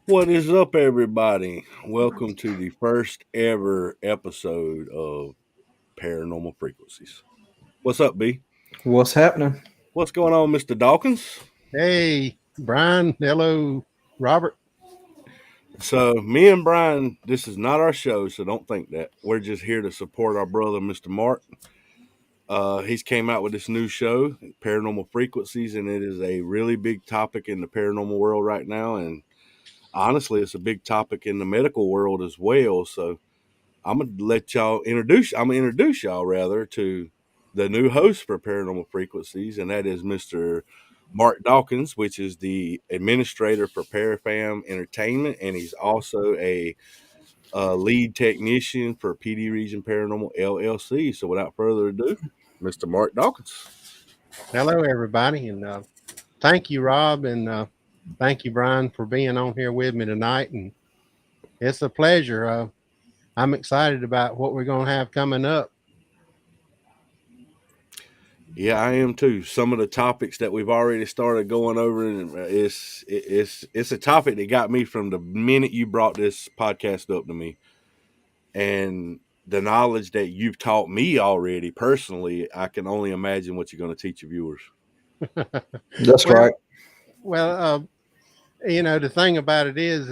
What is up, everybody? Welcome to the first ever episode of Paranormal Frequencies. What's up, B? What's happening? What's going on, Mr. Dawkins? Hey, Brian. Hello, Robert. So, me and Brian, this is not our show, so don't think that. We're just here to support our brother, Mr. Mark. He's came out with this new show, Paranormal Frequencies, and it is a really big topic in the paranormal world right now. And honestly, it's a big topic in the medical world as well. So, I'm gonna introduce y'all rather to the new host for Paranormal Frequencies, and that is Mr. Mark Dawkins, which is the administrator for Parafam Entertainment, and he's also a lead technician for PD Region Paranormal LLC. So without further ado, Mr. Mark Dawkins. Hello, everybody. And thank you, Rob. And thank you, Brian, for being on here with me tonight. And it's a pleasure. I'm excited about what we're going to have coming up. Yeah, I am too. Some of the topics that we've already started going over, and it's a topic that got me from the minute you brought this podcast up to me, and the knowledge that you've taught me already personally. I can only imagine what you're going to teach your viewers. That's well, right. well, the thing about it is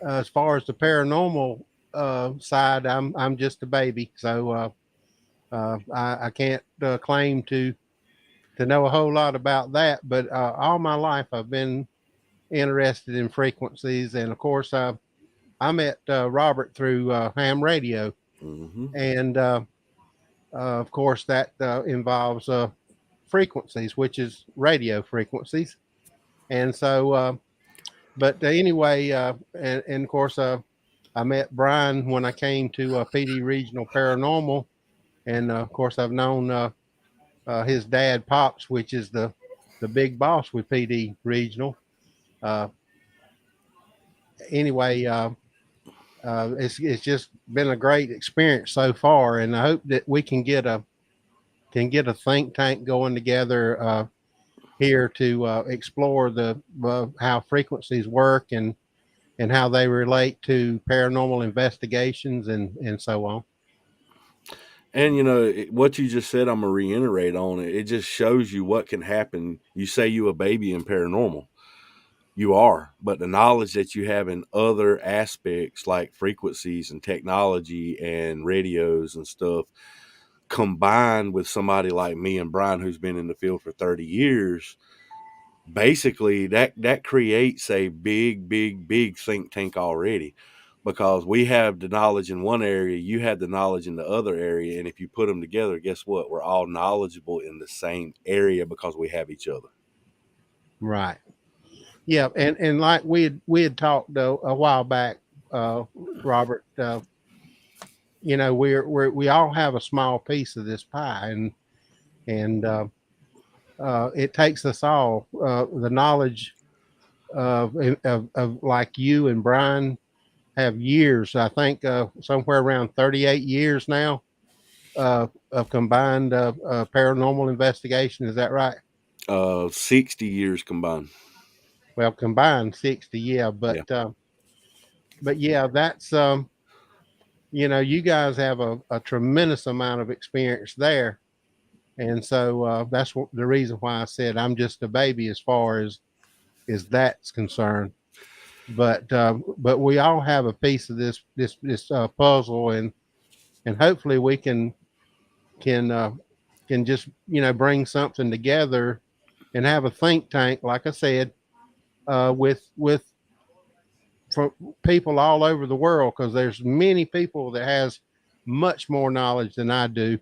as far as the paranormal side, I'm just a baby, so I can't claim to know a whole lot about that. But all my life, I've been interested in frequencies, and of course, I met Robert through ham radio, Mm-hmm. and of course that involves frequencies, which is radio frequencies. And so, but anyway, and of course, I met Brian when I came to PD Regional Paranormal, and of course, I've known his dad, Pops, which is the big boss with PD Regional. Uh, anyway. It's just been a great experience so far, and I hope that we can get a think tank going together here to explore the how frequencies work and how they relate to paranormal investigations and so on. And what you just said, I'm gonna reiterate on it. It just shows you what can happen. You say you a baby in paranormal. You are, but the knowledge that you have in other aspects like frequencies and technology and radios and stuff, combined with somebody like me and Brian, who's been in the field for 30 years, basically that creates a big think tank already, because we have the knowledge in one area, you have the knowledge in the other area, and if you put them together, guess what? We're all knowledgeable in the same area because we have each other. Right. Yeah, and like we had talked a while back, Robert. We all have a small piece of this pie, and it takes us all the knowledge of like you and Brian have years. I think somewhere around 38 years now of combined paranormal investigation. Is that right? 60 years combined. Well, combined 60, yeah. Yeah. But yeah, that's you guys have a tremendous amount of experience there, and so that's the reason why I said I'm just a baby as far as that's concerned. But we all have a piece of this puzzle, and hopefully we can can just bring something together and have a think tank, like I said, with for people all over the world, because there's many people that has much more knowledge than I do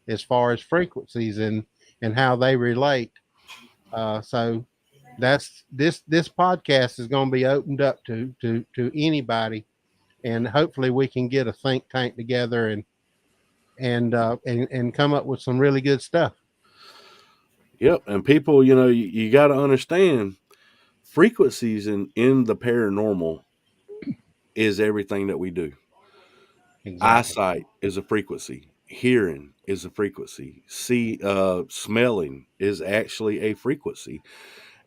as far as frequencies and how they relate. So that's this podcast is going to be opened up to anybody, and hopefully we can get a think tank together and come up with some really good stuff. Yep. And people, you got to understand frequencies in the paranormal is everything that we do. Exactly. Eyesight is a frequency. Hearing is a frequency. Smelling is actually a frequency.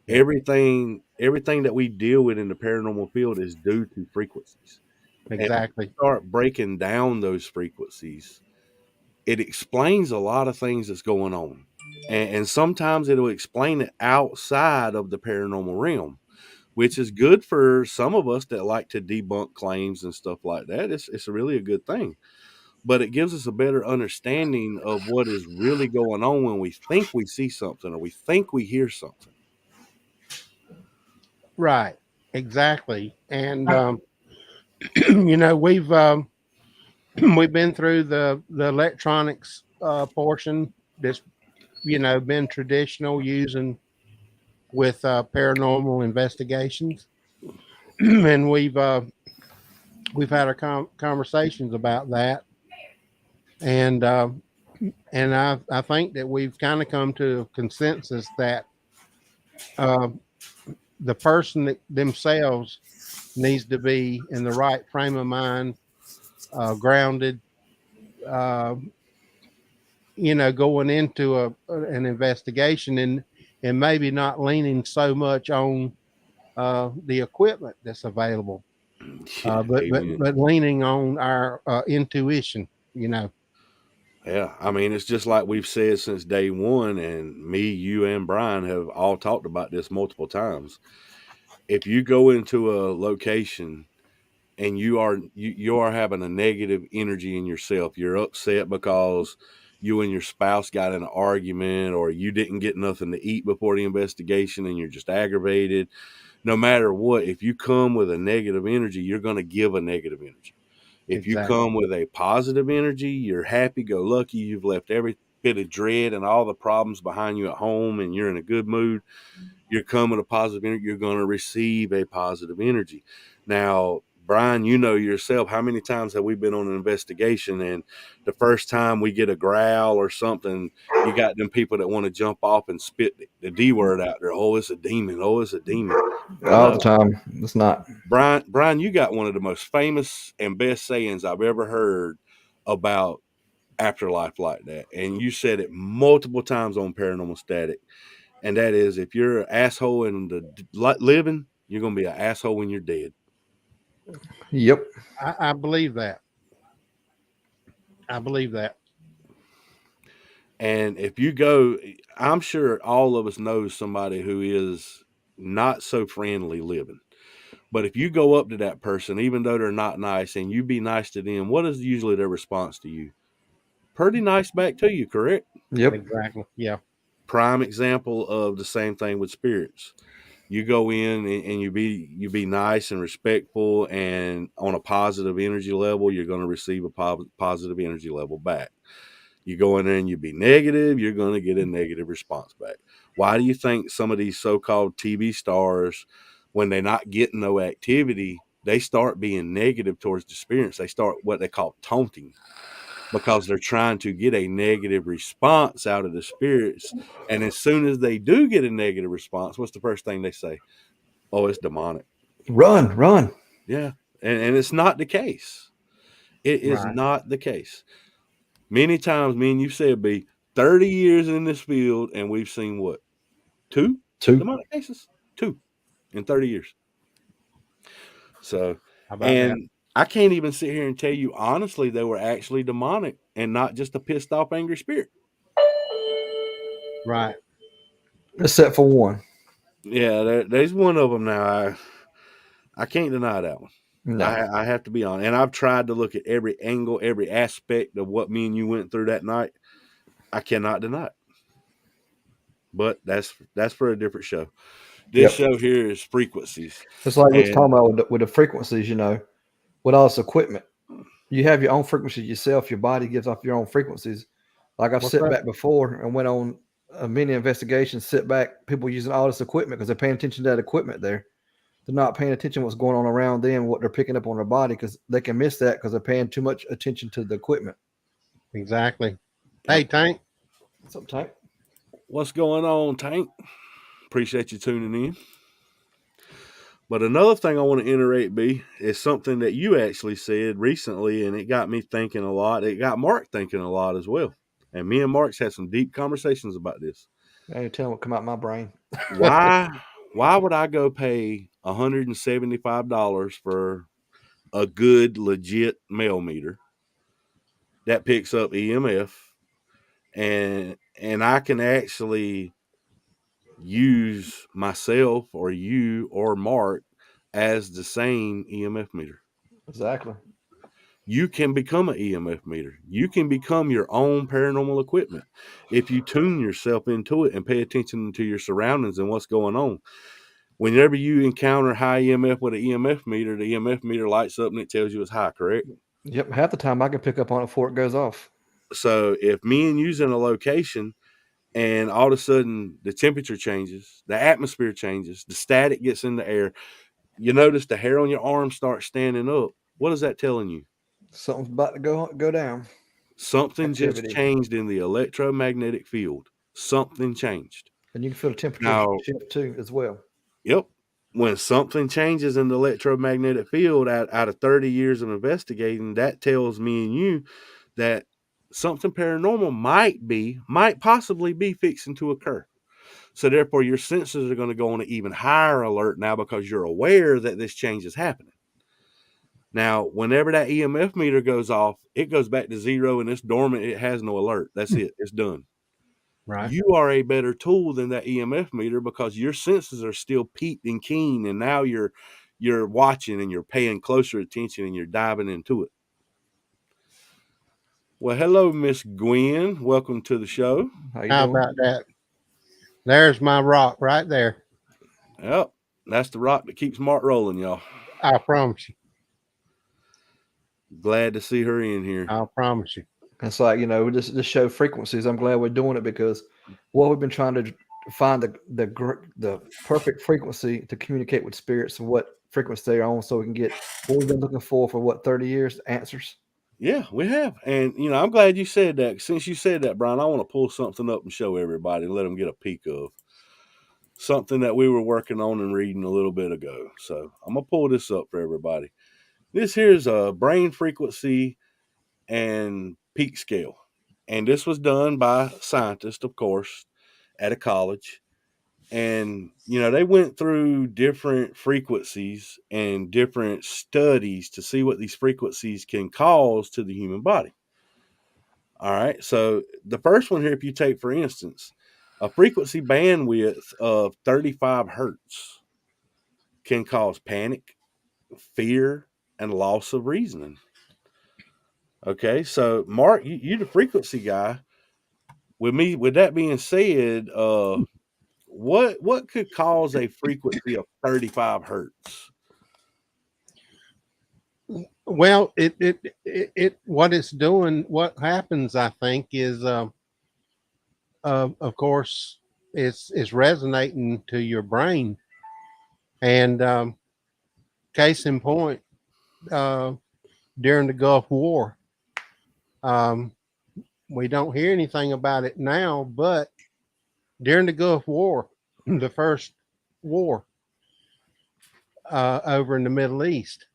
Yep. Everything everything that we deal with in the paranormal field is due to frequencies. And when Exactly. you start breaking down those frequencies, it explains a lot of things that's going on. And sometimes it'll explain it outside of the paranormal realm, which is good for some of us that like to debunk claims and stuff like that. It's really a good thing. But it gives us a better understanding of what is really going on when we think we see something or we think we hear something. Right. Exactly. And we've we've been through the electronics portion that's been traditional using with paranormal investigations, and we've had our conversations about that, and I think that we've kind of come to a consensus that uh, the person themselves needs to be in the right frame of mind, grounded, uh, going into an investigation, and maybe not leaning so much on the equipment that's available, Yeah, amen. but leaning on our intuition. You know, Yeah, I mean, it's just like we've said since day one, and me, you, and Brian have all talked about this multiple times. If you go into a location and you are having a negative energy in yourself, you're upset because you and your spouse got in an argument, or you didn't get nothing to eat before the investigation, and you're just aggravated. No matter what, if you come with a negative energy, you're going to give a negative energy. If you exactly, come with a positive energy, you're happy go lucky, you've left every bit of dread and all the problems behind you at home, and you're in a good mood, you're coming a positive energy, you're going to receive a positive energy. Now, Brian, you know yourself, how many times have we been on an investigation, and the first time we get a growl or something, you got them people that want to jump off and spit the D word out there. Oh, it's a demon. Oh, it's a demon. Well, All the no. time. It's not. Brian, you got one of the most famous and best sayings I've ever heard about afterlife like that. And you said it multiple times on Paranormal Static. And that is, if you're an asshole in the living, you're going to be an asshole when you're dead. Yep. I believe that. I believe that. And if you go, I'm sure all of us know somebody who is not so friendly living. But if you go up to that person, even though they're not nice, and you be nice to them, what is usually their response to you? Pretty nice back to you, correct? Yep. Exactly. Yeah. Prime example of the same thing with spirits. You go in and you be nice and respectful, and on a positive energy level, you're going to receive a positive energy level back. You go in there and you be negative, you're going to get a negative response back. Why do you think some of these so-called TV stars, when they're not getting no activity, they start being negative towards the spirits? They start what they call taunting, because they're trying to get a negative response out of the spirits. And as soon as they do get a negative response, what's the first thing they say? Oh, it's demonic. Run, run. Yeah. And it's not the case. It is Right. not the case. Many times, me and you said, be 30 years in this field, and we've seen what? Two Two. demonic cases? Two in 30 years. So, How about that? and I can't even sit here and tell you honestly they were actually demonic and not just a pissed off angry spirit. Right. Except for one. Yeah, there's one of them now. I can't deny that one. No. I have to be honest. And I've tried to look at every angle, every aspect of what me and you went through that night. I cannot deny it. But that's for a different show. This Yep. show here is frequencies. It's like we was And talking about with the frequencies, with all this equipment. You have your own frequencies yourself. Your body gives off your own frequencies. Like I've What's sit that? back before and went on many investigations, sit back, people using all this equipment because they're paying attention to that equipment there. They're not paying attention to what's going on around them, what they're picking up on their body, because they can miss that because they're paying too much attention to the equipment. Exactly. Hey, Tank. What's up, Tank? what's going on, Tank? Appreciate you tuning in. But another thing I want to iterate, B, is something that you actually said recently, and it got me thinking a lot. It got Mark thinking a lot as well. And me and Mark's had some deep conversations about this. I ain't tell what come out my brain. Why Why would I go pay $175 for a good, legit mail meter that picks up EMF, and I can actually use myself or you or Mark as the same EMF meter? Exactly. You can become an EMF meter. You can become your own paranormal equipment if you tune yourself into it and pay attention to your surroundings and what's going on. Whenever you encounter high EMF with an EMF meter, the EMF meter lights up and it tells you it's high, correct? Yep. Half the time I can pick up on it before it goes off. So if me and you's in a location and all of a sudden the temperature changes, the atmosphere changes, the static gets in the air, you notice the hair on your arm starts standing up. What is that telling you? Something's about to go down. Something just Activity. changed in the electromagnetic field. Something changed. And you can feel the temperature Now, shift too as well. yep, when something changes in the electromagnetic field out of 30 years of investigating, that tells me and you that something paranormal might possibly be fixing to occur. So therefore, your senses are going to go on an even higher alert now because you're aware that this change is happening. Now, whenever that EMF meter goes off, it goes back to zero and it's dormant. It has no alert. That's it. It's done. Right. You are a better tool than that EMF meter because your senses are still peaked and keen, and now you're watching and you're paying closer attention and you're diving into it. Well, hello, Miss Gwen. Welcome to the show. How you How doing? about that? There's my rock right there. Yep, that's the rock that keeps Mark rolling, y'all. I promise you. Glad to see her in here. I promise you. It's like, we just show frequencies. I'm glad we're doing it because what we've been trying to find the perfect frequency to communicate with spirits and what frequency they're on, so we can get what we've been looking for what 30 years answers. Yeah, we have. And, I'm glad you said that. Since you said that, Brian, I want to pull something up and show everybody and let them get a peek of something that we were working on and reading a little bit ago. So I'm going to pull this up for everybody. This here's a brain frequency and peak scale. And this was done by scientists, of course, at a college. And, they went through different frequencies and different studies to see what these frequencies can cause to the human body. All right. So the first one here, if you take, for instance, a frequency bandwidth of 35 hertz can cause panic, fear, and loss of reasoning. Okay. So, Mark, you're the frequency guy. With that being said, what could cause a frequency of 35 hertz? Well, what it's doing, what happens, I think, is, of course, it's resonating to your brain, and case in point, during the Gulf War, um, we don't hear anything about it now, but during the Gulf War, the first war over in the Middle East,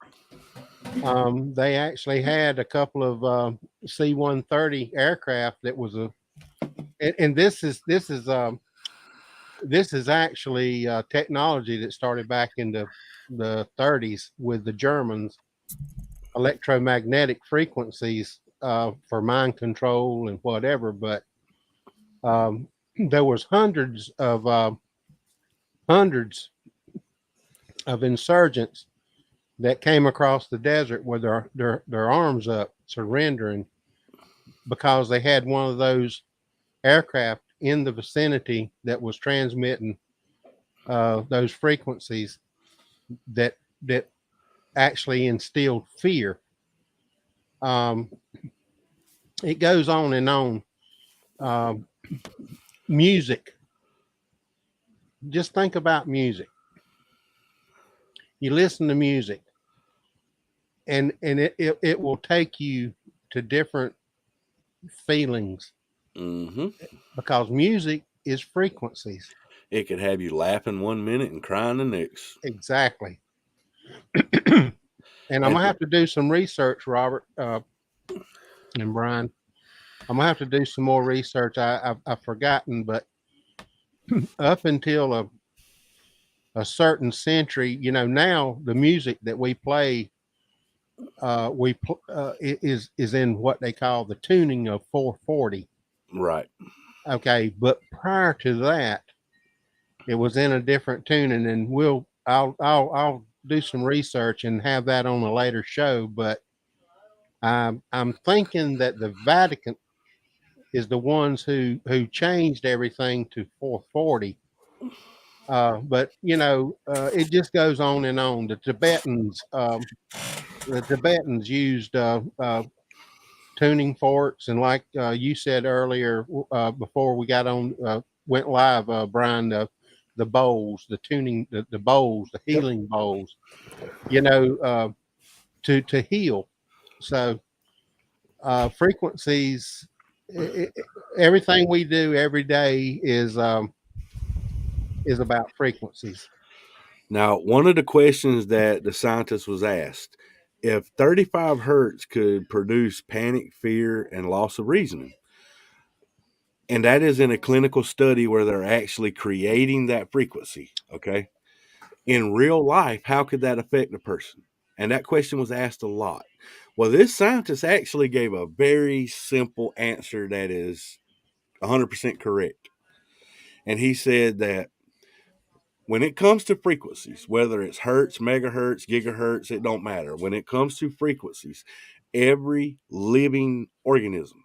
they actually had a couple of C-130 aircraft that was and this is actually technology that started back in the 30s with the Germans, electromagnetic frequencies for mind control and whatever. But there was hundreds of insurgents that came across the desert with their arms up, surrendering because they had one of those aircraft in the vicinity that was transmitting those frequencies that actually instilled fear. It goes on and on. Music. Just think about music. You listen to music, and it will take you to different feelings Mm-hmm. because music is frequencies. It could have you laughing 1 minute and crying the next. Exactly. And I'm gonna have to do some research, Robert and Brian. I'm gonna have to do some more research. I've forgotten, but up until a certain century. Now the music that we play, is in what they call the tuning of 440. Right. Okay, but prior to that, it was in a different tuning, and I'll do some research and have that on a later show. But I'm thinking that the Vatican is the ones who changed everything to 440. But it just goes on and on. The Tibetans used tuning forks, and like you said earlier, before we got on went live, Brian, the bowls, the tuning, the bowls, the Yep. healing bowls, to heal. So frequencies, everything we do every day is about frequencies. Now, one of the questions that the scientist was asked, if 35 hertz could produce panic, fear, and loss of reasoning, and that is in a clinical study where they're actually creating that frequency, okay? In real life, how could that affect a person? And that question was asked a lot. Well, this scientist actually gave a very simple answer that is 100% correct. And he said that when it comes to frequencies, whether it's hertz, megahertz, gigahertz, it don't matter. When it comes to frequencies, every living organism,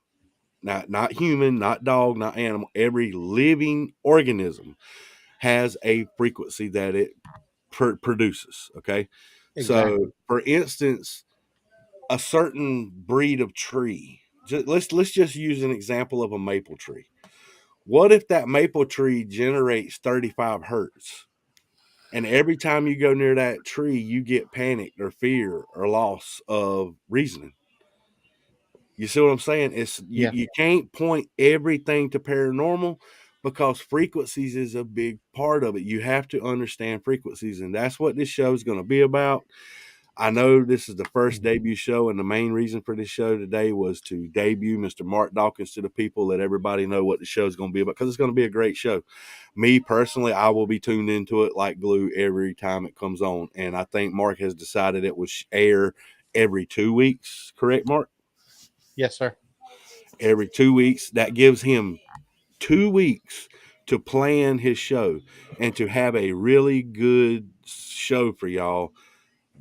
not human, not dog, not animal, every living organism has a frequency that it produces. Okay. So, Exactly. for instance, a certain breed of tree, let's just use an example of a maple tree. What if that maple tree generates 35 hertz? And every time you go near that tree, you get panicked or fear or loss of reasoning. You see what I'm saying? It's Yeah. you can't point everything to paranormal because frequencies is a big part of it. You have to understand frequencies, and that's what this show is going to be about. I know this is the first debut show, and the main reason for this show today was to debut Mr. Mark Dawkins to the people, let everybody know what the show is going to be about, because it's going to be a great show. Me personally, I will be tuned into it like glue every time it comes on, and I think Mark has decided it will air every 2 weeks. Correct, Mark? Yes, sir. Every 2 weeks. That gives him 2 weeks to plan his show and to have a really good show for y'all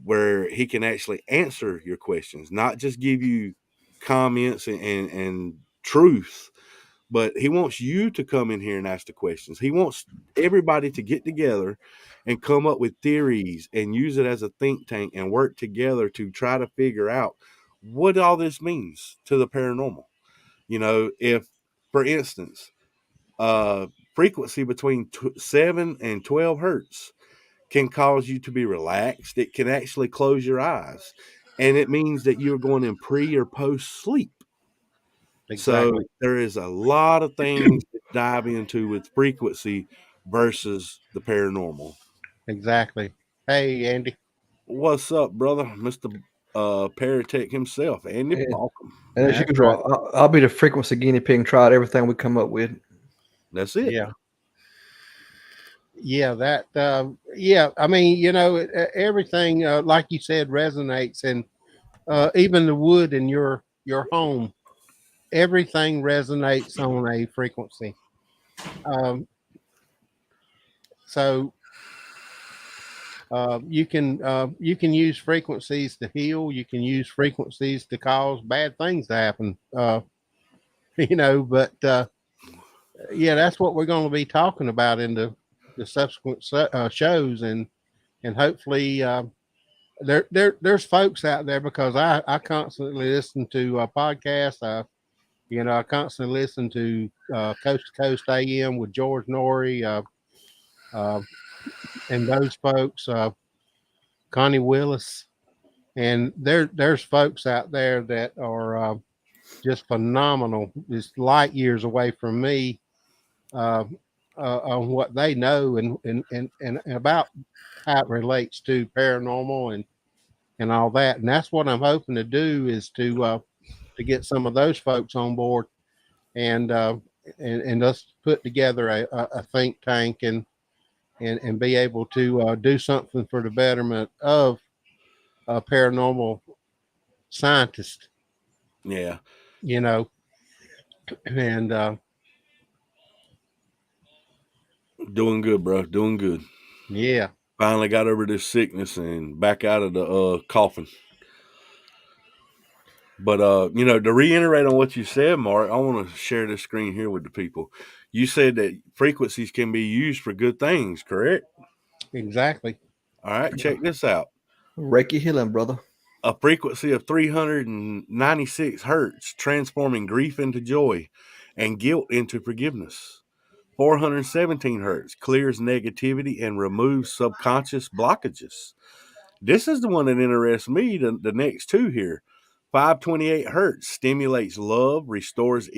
where he can actually answer your questions, not just give you comments and truth, but he wants you to come in here and ask the questions. He wants everybody to get together and come up with theories and use it as a think tank and work together to try to figure out what all this means to the paranormal. If, for instance, frequency between 7 and 12 hertz can cause you to be relaxed. It can actually close your eyes. And it means that you're going in pre or post sleep. So Exactly. there is a lot of things to dive into with frequency versus the paranormal. Exactly. Hey, Andy. What's up, brother? Mr. Paratech himself, Andy And, Balcom. and as That's right. usual, I'll be the frequency guinea pig and try out everything we come up with. That's it. Yeah. Yeah. That. Yeah. I mean, everything, like you said, resonates, and even the wood in your home, everything resonates on a frequency. Um, so you can use frequencies to heal. You can use frequencies to cause bad things to happen. But yeah, that's what we're going to be talking about in the subsequent shows, and hopefully there's folks out there, because I constantly listen to podcasts. I constantly listen to Coast to Coast AM with George Norrie, uh, and those folks, Connie Willis, and there's folks out there that are just phenomenal, just light years away from me, uh, on what they know, and about how it relates to paranormal and all that. And that's what I'm hoping to do, is to get some of those folks on board, and us put together a think tank, and be able to do something for the betterment of paranormal scientists, Yeah. you know, and Doing good, bro. Doing good. yeah, Finally got over this sickness and back out of the coffin. But to reiterate on what you said, Mark, I want to share this screen here with the people. You said that frequencies can be used for good things, correct? exactly. All right, check this out. Reiki healing, brother. A frequency of 396 hertz, transforming grief into joy and guilt into forgiveness. 417 hertz clears negativity and removes subconscious blockages. This is the one that interests me, the next two here. 528 hertz stimulates love, restores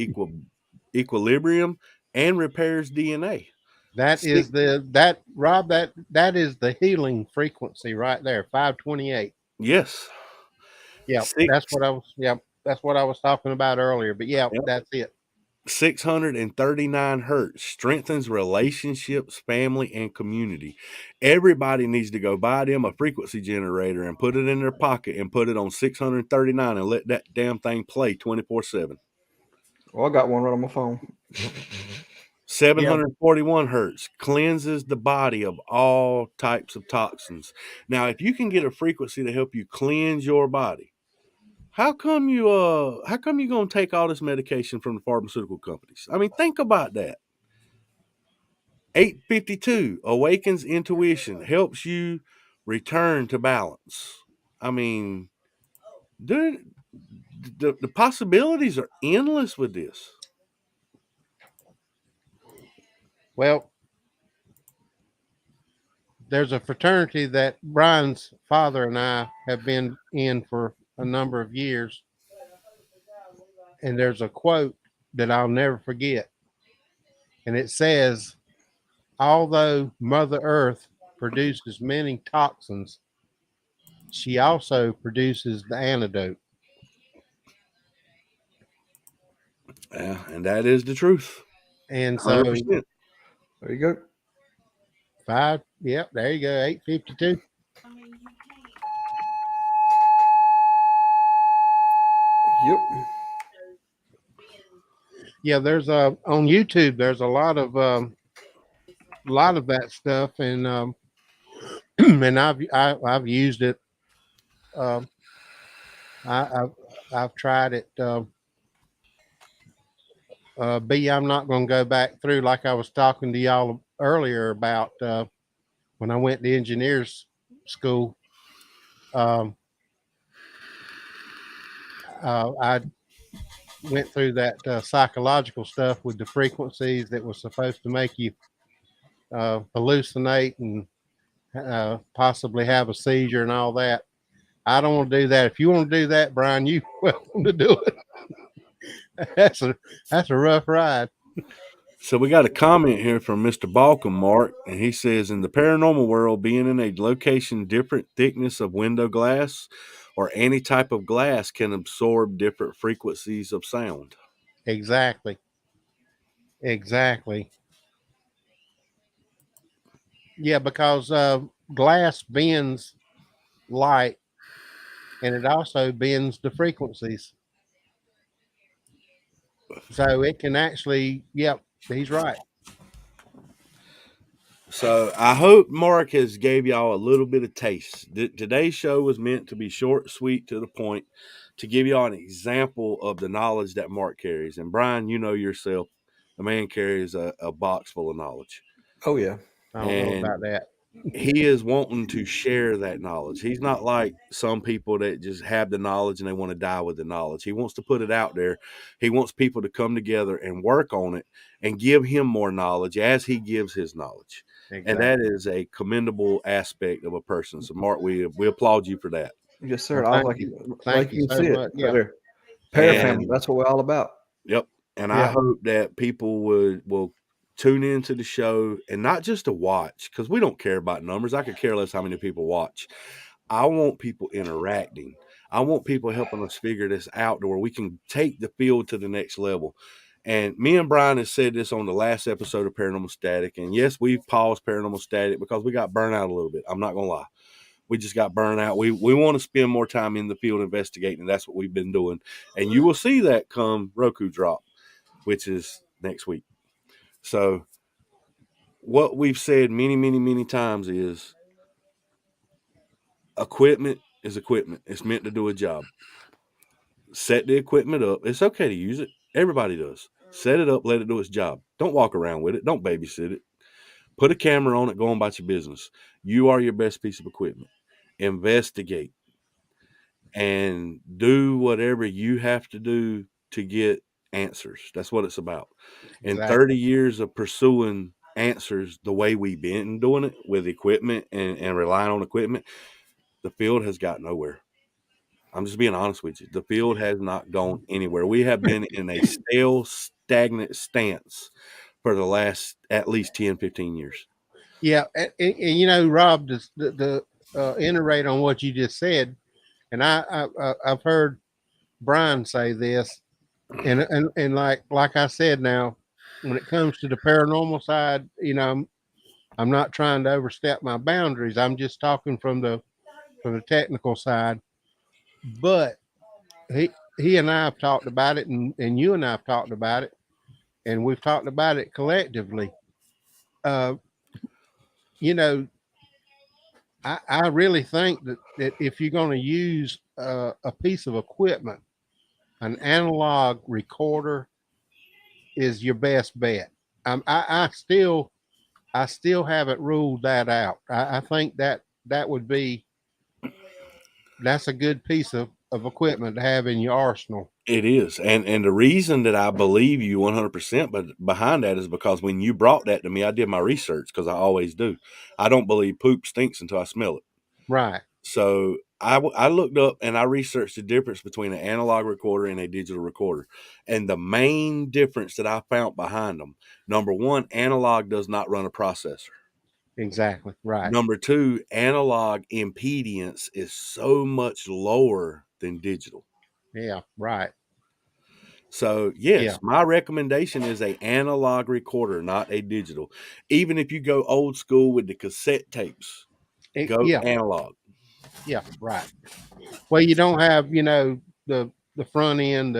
equilibrium, and repairs DNA. That Six, is that Rob, that is the healing frequency right there, 528. yes. Yeah, Six, that's what I was talking about earlier. But yeah, yep. that's it. 639 hertz strengthens relationships, family, and community. Everybody needs to go buy them a frequency generator and put it in their pocket and put it on 639 and let that damn thing play 24/7. Well, I got one right on my phone. 741 hertz cleanses the body of all types of toxins. Now, if you can get a frequency to help you cleanse your body, how come you gonna take all this medication from the pharmaceutical companies? I mean, think about that. 852 awakens intuition, helps you return to balance. I mean, dude, the possibilities are endless with this. Well, there's a fraternity that Brian's father and I have been in for a number of years, and there's a quote that I'll never forget, and it says, "Although Mother Earth produces many toxins, she also produces the antidote." Yeah, and that is the truth. And so 100%. There you go. five, yep, there you go, 852. Yep. Yeah, there's on YouTube. There's a lot of that stuff, and and I've used it. Um, I've tried it. B, I'm not going to go back through like I was talking to y'all earlier about when I went to engineers school. Um, I went through that psychological stuff with the frequencies that was supposed to make you hallucinate and possibly have a seizure and all that. I don't want to do that. If you want to do that, Brian, you welcome to do it. That's a rough ride. So we got a comment here from Mr. Balcom, Mark, and he says, in the paranormal world, being in a location different thickness of window glass or any type of glass can absorb different frequencies of sound. Exactly. Exactly. Yeah, because glass bends light and it also bends the frequencies. So it can actually, yep, he's right. So I hope Mark has gave y'all a little bit of taste. Today's show was meant to be short, sweet, to the point, to give y'all an example of the knowledge that Mark carries. And Brian, you know yourself, the man carries a box full of knowledge. Oh yeah. I don't know And about that. he is wanting to share that knowledge. He's not like some people that just have the knowledge and they want to die with the knowledge. He wants to put it out there. He wants people to come together and work on it and give him more knowledge as he gives his knowledge. And that Exactly. is a commendable aspect of a person. So Mark, we applaud you for that. Yes, sir. Well, I was thank you. like Thank you you can so see it much. right Yeah. there. And Parafamily. That's what we're all about. yep. And I Yeah. hope that people will tune into the show and not just to watch, because we don't care about numbers. I could care less how many people watch. I want people interacting. I want people helping us figure this out to where we can take the field to the next level. And me and Brian has said this on the last episode of Paranormal Static. And yes, we've paused Paranormal Static because we got burnt out a little bit. I'm not going to lie. We just got burnt out. We want to spend more time in the field investigating. And that's what we've been doing. And you will see that come Roku drop, which is next week. So what we've said many, many, many times is equipment is equipment. It's meant to do a job. Set the equipment up. It's okay to use it. Everybody does. Set it up, let it do its job. Don't walk around with it. Don't babysit it. Put a camera on it, go on about your business. You are your best piece of equipment. Investigate and do whatever you have to do to get answers. That's what it's about. In 30 years of pursuing answers the way we've been doing it with equipment and relying on equipment, the field has got nowhere. I'm just being honest with you. The field has not gone anywhere. We have been in a stale, stagnant stance for the last at least 10, 15 years. Yeah. And Rob, the iterate on what you just said, and I've heard Brian say this, and like I said, now when it comes to the paranormal side, I'm not trying to overstep my boundaries. I'm just talking from the technical side. But he and I have talked about it, and you and I have talked about it, and we've talked about it collectively. Uh, I really think that if you're going to use a piece of equipment, an analog recorder is your best bet. I still haven't ruled that out. I think that would be that's a good piece of equipment to have in your arsenal. It is. And the reason that I believe you 100% but behind that is because when you brought that to me, I did my research because I always do. I don't believe poop stinks until I smell it. Right. So I looked up and I researched the difference between an analog recorder and a digital recorder. And the main difference that I found behind them, number one, analog does not run a processor. Exactly. Right. Number two, analog impedance is so much lower than digital. Yeah. Right. So yes, my recommendation is a analog recorder, not a digital. Even if you go old school with the cassette tapes, go analog. Yeah, right. Well, you don't have, the front end,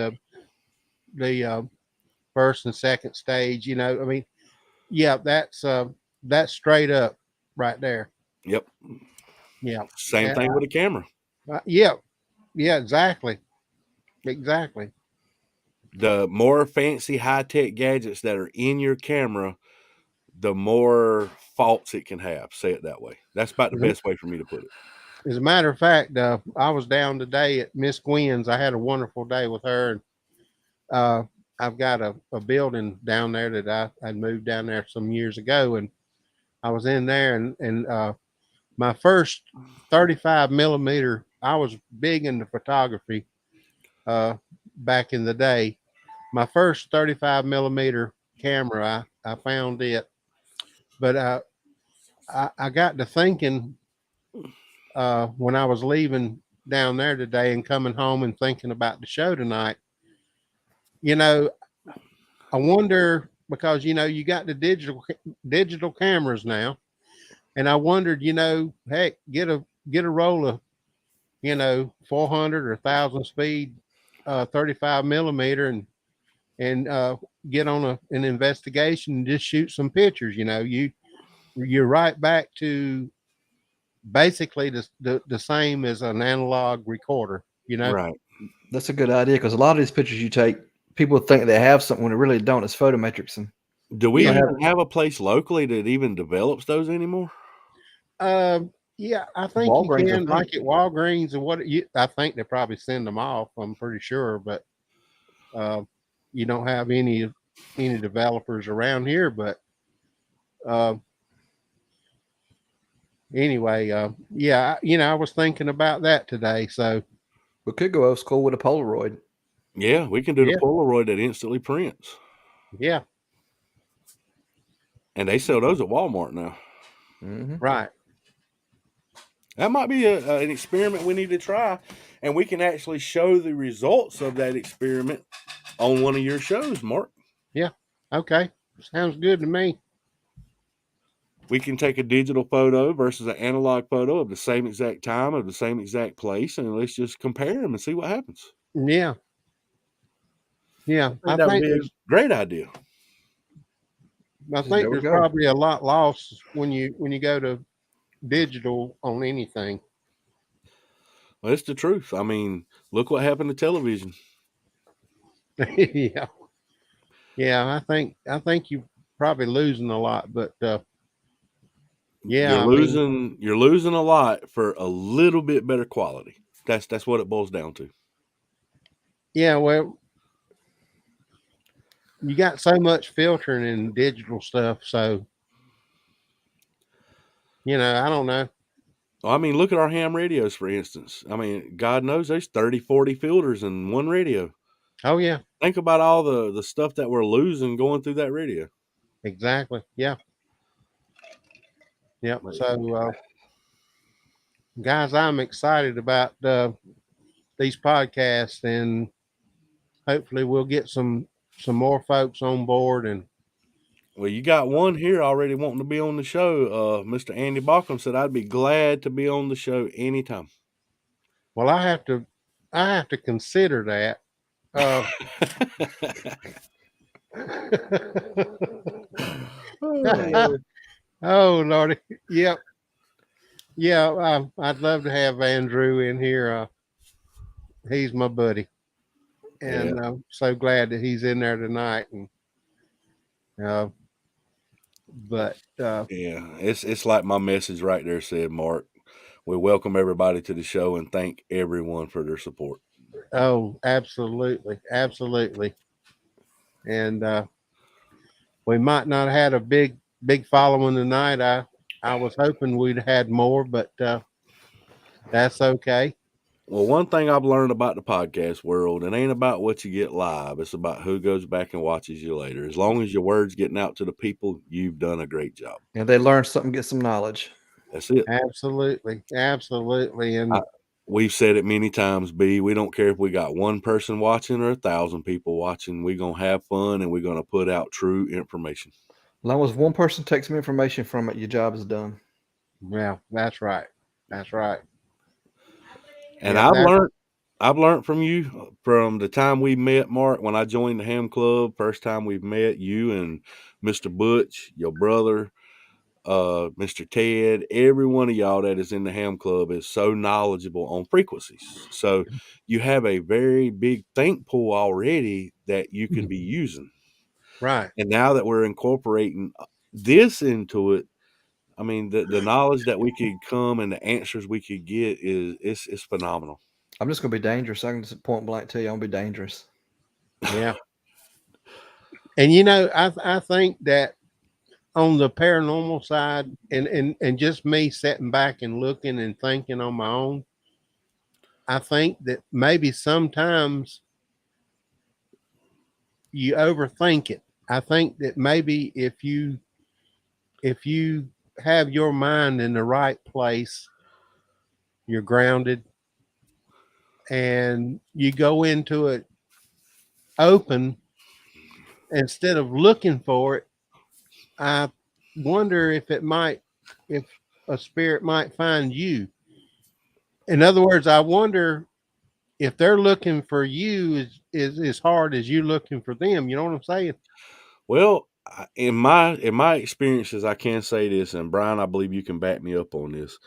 the first and second stage. I mean, yeah, that's straight up right there. Yep. Yeah. Same thing with a camera. Yeah. Exactly. The more fancy high-tech gadgets that are in your camera, the more faults it can have. Say it that way. That's about the best way for me to put it. As a matter of fact, I was down today at Miss Gwen's. I had a wonderful day with her. And I've got a building down there that I'd moved down there some years ago. And I was in there and my first 35 millimeter, I was big into photography back in the day. My first 35 millimeter camera, I found it. But I got to thinking when I was leaving down there today and coming home and thinking about the show tonight, I wonder because you got the digital cameras now, and I wondered, heck, get a roll of 400 or 1,000 speed 35 millimeter and get on an investigation and just shoot some pictures. You're right back to basically the same as an analog recorder. Right. That's a good idea because a lot of these pictures you take, people think they have something when they really don't. It's photometrics. And do we even have a place locally that even develops those anymore? Yeah, I think Walgreens, you can, like at Walgreens and I think they probably send them off. I'm pretty sure, but you don't have any developers around here. But anyway, yeah, I was thinking about that today. So we could go old school with a Polaroid. Yeah, we can do the Polaroid that instantly prints. Yeah. And they sell those at Walmart now. Mm-hmm. Right. That might be an experiment we need to try, and we can actually show the results of that experiment on one of your shows, Mark. Yeah. Okay. Sounds good to me. We can take a digital photo versus an analog photo of the same exact time, of the same exact place, and let's just compare them and see what happens. Yeah. Yeah. I think that would be a great idea. I There think we there's go. probably a lot lost when you go to digital on anything. Well, it's the truth. I mean, look what happened to television. Yeah. Yeah. I think you're probably losing a lot, but yeah, I mean, You're losing a lot for a little bit better quality. That's what it boils down to. yeah, well, you got so much filtering in digital stuff, so I don't know. Well, I mean, look at our ham radios, for instance. I mean, God knows there's 30, 40 filters in one radio. Oh yeah, Think about all the stuff that we're losing going through that radio. exactly. Yeah. Yep. So guys, I'm excited about these podcasts, and hopefully we'll get some more folks on board. And Well, you got one here already wanting to be on the show. Mr. Andy Bauckham said I'd be glad to be on the show anytime. well, I have to consider that. Oh Lordy, yep, yeah. I'd love to have Andrew in here. He's my buddy, and Yeah. I'm so glad that he's in there tonight. And uh, but Yeah, it's like my message right there said, Mark. We welcome everybody to the show and thank everyone for their support. oh, absolutely, absolutely. And we might not have had a big following tonight. I was hoping we'd had more, but that's okay. Well, one thing I've learned about the podcast world, it ain't about what you get live. It's about who goes back and watches you later. As long as your word's getting out to the people, you've done a great job. And they learn something, get some knowledge. That's it. Absolutely, absolutely. And We've said it many times, B. We don't care if we got one person watching or 1,000 people watching. We're going to have fun and we're going to put out true information. As long as one person takes some information from it, your job is done. yeah, that's right. That's right. And Yeah, I've learned from you from the time we met, Mark, when I joined the Ham Club. First time we've met, you and Mr. Butch, your brother, Mr. Ted, every one of y'all that is in the Ham Club is so knowledgeable on frequencies. So you have a very big think pool already that you can be using. right. And now that we're incorporating this into it, I mean, the knowledge that we could come and the answers we could get it's phenomenal. I'm just going to be dangerous. I can just point blank tell you I'm going to be dangerous. Yeah. And I think that on the paranormal side, and just me sitting back and looking and thinking on my own, I think that maybe sometimes you overthink it. I think that maybe if you have your mind in the right place, you're grounded, and you go into it open instead of looking for it. I wonder if a spirit might find you. In other words, I wonder if they're looking for you is as hard as you looking for them. You know what I'm saying? Well, in my experiences, I can say this, and Brian, I believe you can back me up on this.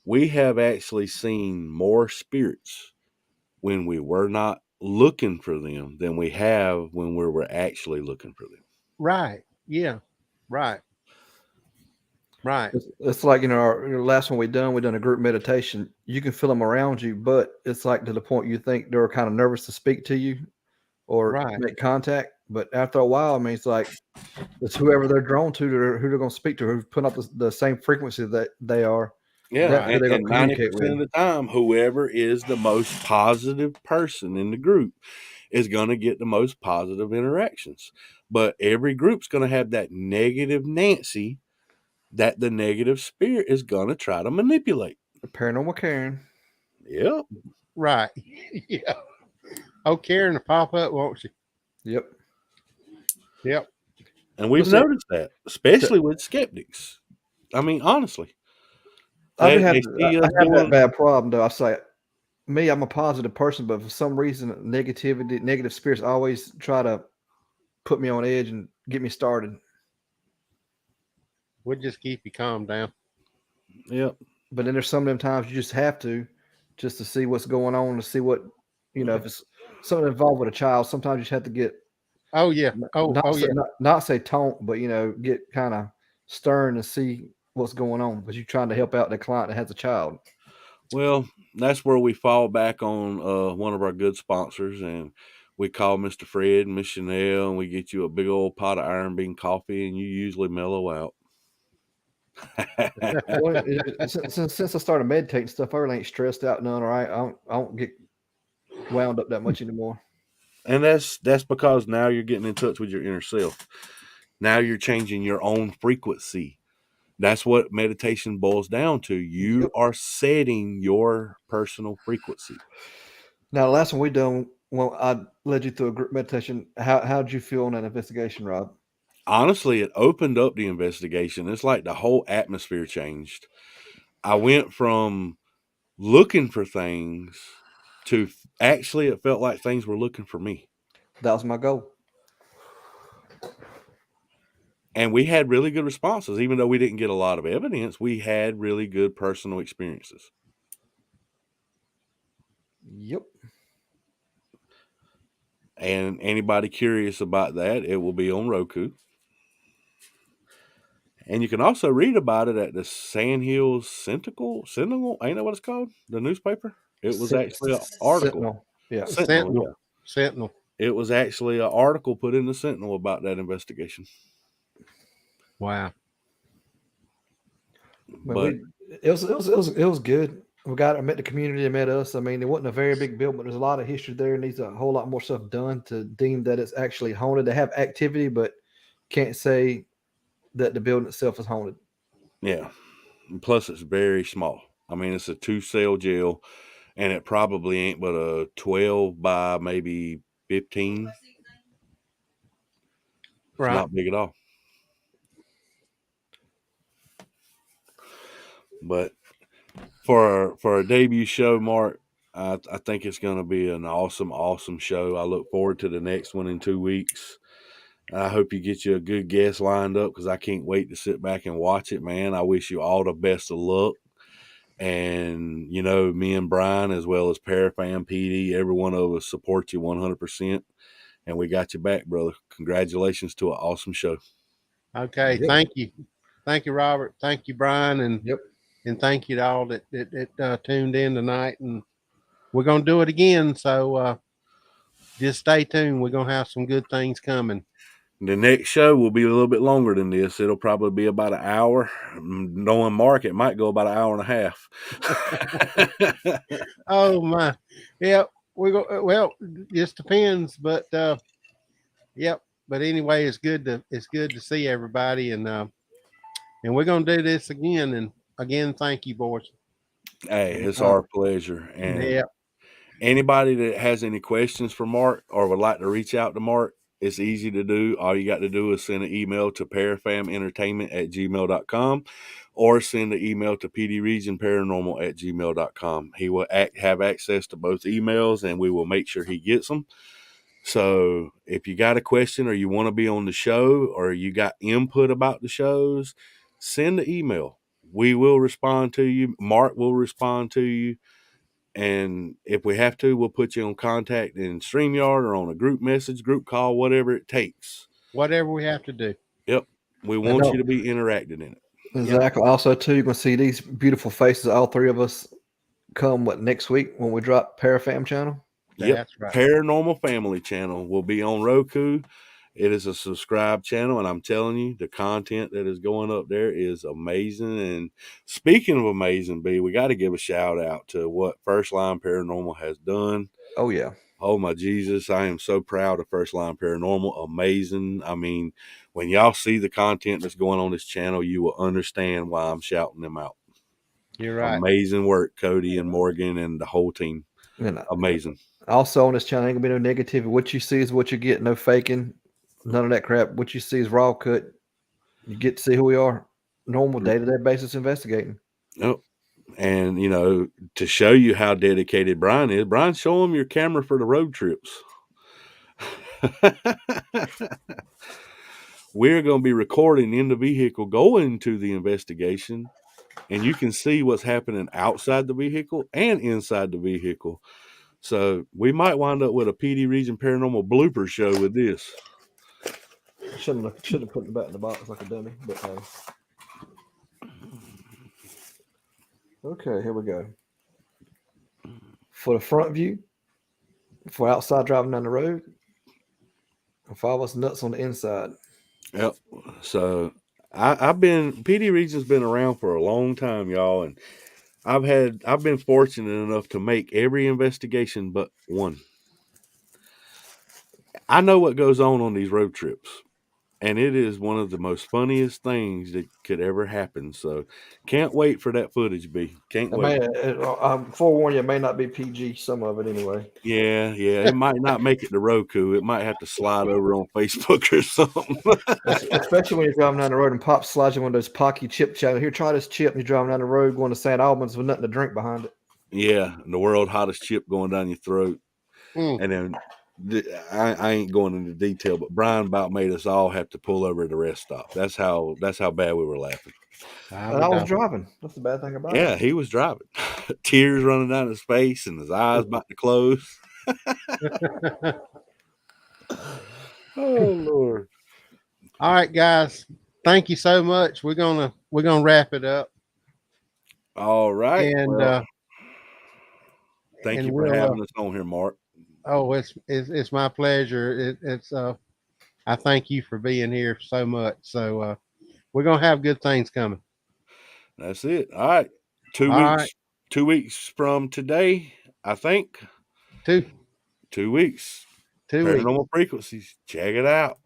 We have actually seen more spirits when we were not looking for them than we have when we were actually looking for them. Right. Yeah. Right. Right. It's like, our last one we done a group meditation. You can feel them around you, but it's like to the point you think they're kind of nervous to speak to you or Right. make contact. But after a while, I mean, it's like it's whoever they're drawn to, who they're going to speak to, who's putting up the same frequency that they are. Yeah, That's who they're going and to communicate 90% of with. the time, whoever is the most positive person in the group is going to get the most positive interactions. But every group's going to have that negative Nancy that the negative spirit is going to try to manipulate. Paranormal Karen. Yep. Right. Yeah. Oh, Karen to pop up, won't she? Yep. Yep. And we've Listen, noticed that, especially with skeptics. I mean, honestly, I've they had they see I us have that doing. bad problem though. I say me, I'm a positive person, but for some reason, negative spirits always try to put me on edge and get me started. We'll just keep you calm down. Yep. But then there's some of them times you just have to, just to see what's going on, to see what if it's something involved with a child. Sometimes you just have to get Oh yeah. Oh yeah. not say taunt, but get kind of stern and see what's going on because you're trying to help out the client that has a child. Well, that's where we fall back on one of our good sponsors, and we call Mr. Fred and Miss Chanel, and we get you a big old pot of iron bean coffee, and you usually mellow out. Well, since I started meditating stuff, I really ain't stressed out none. All right, I don't get wound up that much anymore. And that's because now you're getting in touch with your inner self. Now you're changing your own frequency. That's what meditation boils down to. You Yep. are setting your personal frequency. Now, the last one we done, well, I led you through a group meditation. How did you feel on that investigation, Rob? Honestly, it opened up the investigation. It's like the whole atmosphere changed. I went from looking for things to actually it felt like things were looking for me. That was my goal. And we had really good responses. Even though we didn't get a lot of evidence, we had really good personal experiences. Yep. And anybody curious about that, it will be on Roku. And you can also read about it at the Sand Hills Sentinel, ain't that what it's called? The newspaper? It was actually an article. Sentinel. Yeah. Sentinel, Sentinel. yeah. Sentinel. It was actually an article put in the Sentinel about that investigation. Wow. But It was good. I met the community, they met us. I mean, it wasn't a very big building, but there's a lot of history there. It needs a whole lot more stuff done to deem that it's actually haunted. They have activity, but can't say that the building itself is haunted. yeah. And plus, it's very small. I mean, it's a 2-cell jail, and it probably ain't but a 12 by maybe 15. It's Right. not big at all. But for a debut show, Mark, I think it's going to be an awesome show. I look forward to the next one in 2 weeks. I hope you get you a good guest lined up because I can't wait to sit back and watch it, man. I wish you all the best of luck. And, me and Brian, as well as Parafam PD, every one of us support you 100%. And we got you back, brother. Congratulations to an awesome show. Okay. Yep. Thank you. Thank you, Robert. Thank you, Brian. And Yep. and thank you to all that tuned in tonight. And we're going to do it again. So just stay tuned. We're going to have some good things coming. The next show will be a little bit longer than this. It'll probably be about an hour. Knowing Mark, it might go about an hour and a half. Oh, my. Yeah. Well, just depends. But yep. But anyway, it's good to see everybody. And we're going to do this again. And again, thank you, boys. Hey, it's our pleasure. And Yeah. anybody that has any questions for Mark or would like to reach out to Mark, it's easy to do. All you got to do is send an email to parafamentertainment@gmail.com or send an email to pdregionparanormal@gmail.com. He will have access to both emails, and we will make sure he gets them. So if you got a question or you want to be on the show or you got input about the shows, send the email. We will respond to you. Mark will respond to you. And if we have to, we'll put you on contact in StreamYard or on a group message, group call, whatever it takes. Whatever we have to do. Yep. We want you to be interacted in it. Exactly. Yep. Also, too, you can see these beautiful faces. All three of us come next week when we drop Parafam channel. Yep. That's right. Paranormal Family channel will be on Roku. It is a subscribed channel, and I'm telling you, the content that is going up there is amazing. And speaking of amazing, B, we got to give a shout out to what First Line Paranormal has done. Oh, yeah. Oh, my Jesus. I am so proud of First Line Paranormal. Amazing. I mean, when y'all see the content that's going on this channel, you will understand why I'm shouting them out. You're right. Amazing work, Cody and Morgan and the whole team. Amazing. Also on this channel, ain't gonna be no negativity. What you see is what you get. No faking. None of that crap. What you see is raw cut. You get to see who we are. Normal day-to-day basis investigating. Oh, and to show you how dedicated Brian is, Brian, show him your camera for the road trips. We're going to be recording in the vehicle going to the investigation, and you can see what's happening outside the vehicle and inside the vehicle. So we might wind up with a PD Region Paranormal blooper show with this. Shouldn't have put it back in the box like a dummy, but hey. Okay, here we go. For the front view, for outside driving down the road, and follow us nuts on the inside. Yep. So I've been PD Region's been around for a long time, y'all, and I've been fortunate enough to make every investigation but one. I know what goes on these road trips, and it is one of the most funniest things that could ever happen. So can't wait for that footage, B. Can't wait. I'm forewarn you, it may not be PG, some of it anyway. Yeah. It might not make it to Roku. It might have to slide over on Facebook or something. Especially when you're driving down the road and Pop slides you one of those Pocky chip challenge. Here, try this chip. And you're driving down the road going to St. Albans with nothing to drink behind it. Yeah, the world hottest chip going down your throat. And then I ain't going into detail, but Brian about made us all have to pull over at the rest stop. That's how bad we were laughing. And I was driving. That's the bad thing about it. Yeah, he was driving. Tears running down his face and his eyes about to close. Oh Lord. All right, guys. Thank you so much. We're gonna wrap it up. All right. And thank you for having us on here, Mark. Oh, it's my pleasure. It's I thank you for being here so much. So we're gonna have good things coming. That's it. All right. 2 weeks. Right. 2 weeks from today, I think. 2 weeks. 2 Paranormal Frequencies. Check it out.